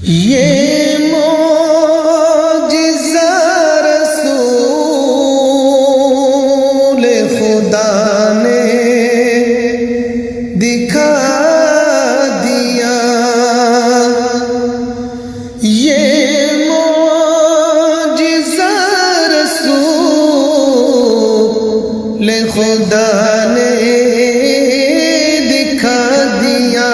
یہ معجزہ رسول خدا نے دکھا دیا، یہ معجزہ رسول خدا نے دکھا دیا،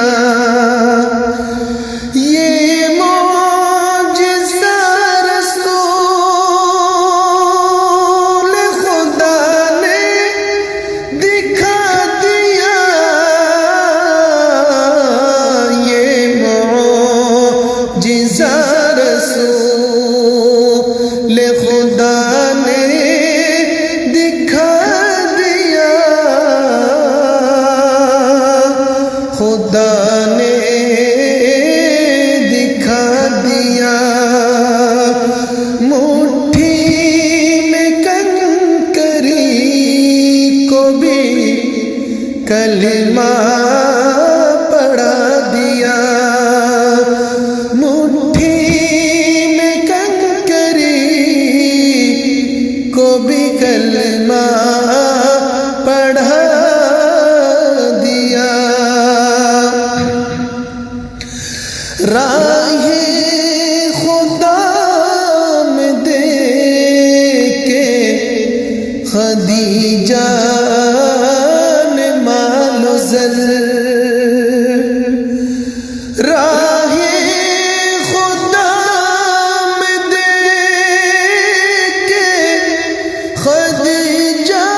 رسول خدا نے دکھا دیا، خدا نے دکھا دیا، مٹھی میں کنکری کو بھی کلمہ پڑھا دیا، بھی کلمہ پڑھا دیا، راہ خدا میں دیکھ کے خدیجہ نے مال و زر، راہ خدا میں دیکھ کے خدیجہ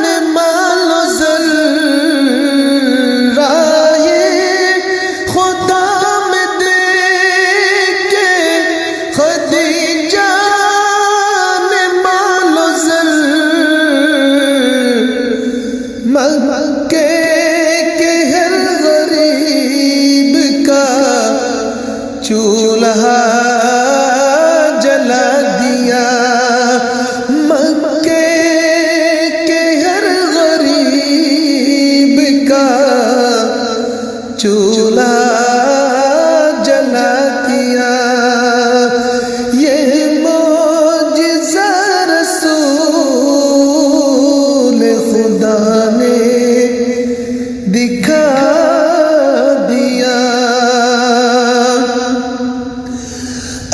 نے مال و زر، راہ خدا میں دیکھ کے خدیجہ نے مال و زر، مکے کے ہر غریب کا چولہا جلا دیا، مکے کے ہر غریب کا چولہا جلا دیا، یہ معجزہ رسول خدا نے دکھا دیا،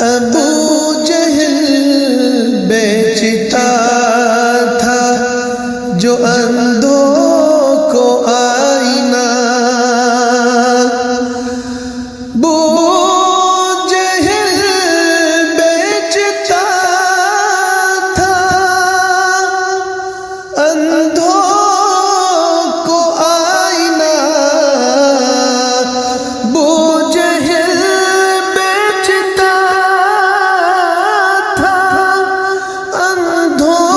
ابو جہل بیچتا تھا جو اندھوں کو آئینہ، ابو جہل بیچتا تھا اندھوں کو آئینہ، ابو جہل بیچتا تھا اندھوں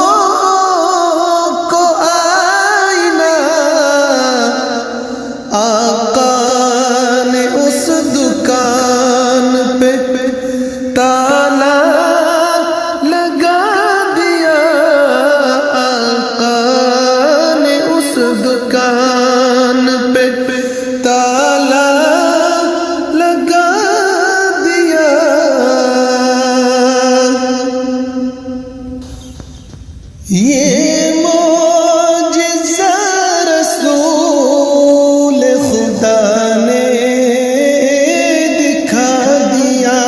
کو آئینہ، آقا نے اس دکان پہ تالا لگا دیا، آقا نے اس دکان پہ تالا لگا دیا، یہ معجزہ رسول خدا نے دکھا دیا،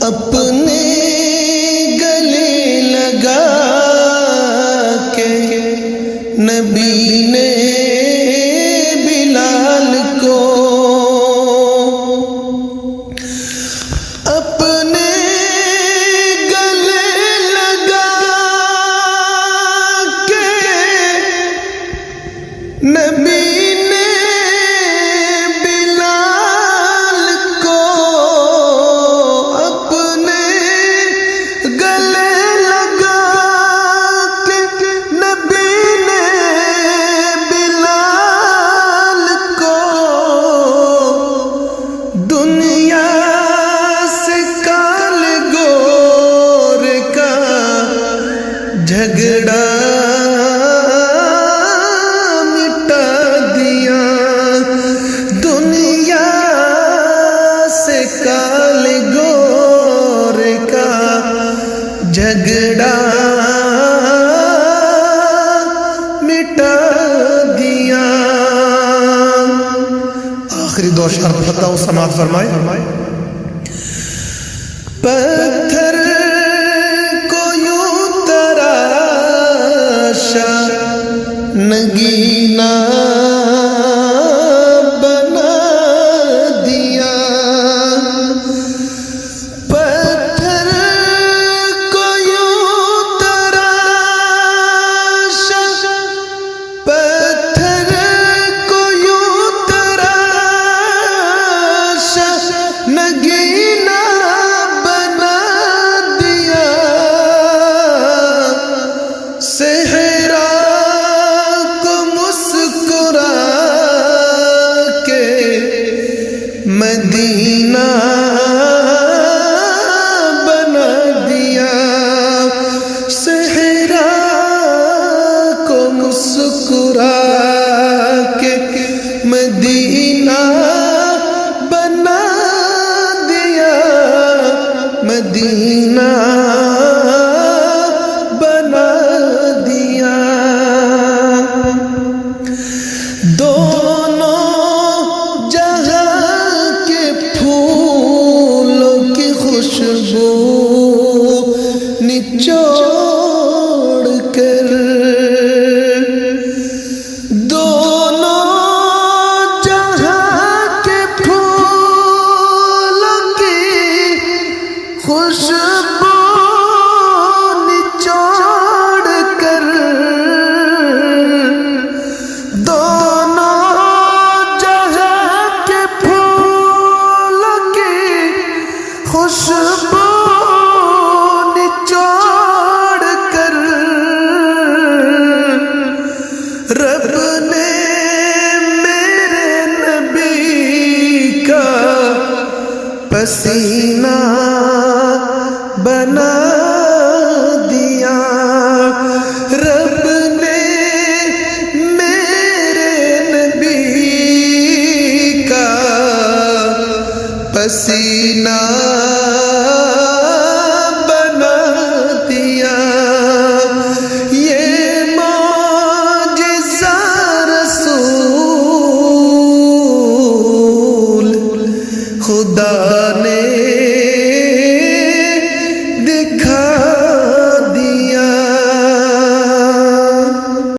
اپنے گلے لگا کے نبی نے بلال کو، اپنے گلے لگا کے نبی نے بلال کو، اپنے گلے لگا کے نبی نے اور شعر پڑھتا ہوں، سماعت فرمائے۔ پتھر کو یوں تراشا نگینا بنا دیا، پتھر کو یوں تراشا، پتھر کو یوں تراشا نگینا صحرا کو مسکرا کے مدینہ بنا دیا، صحرا کو مسکرا کے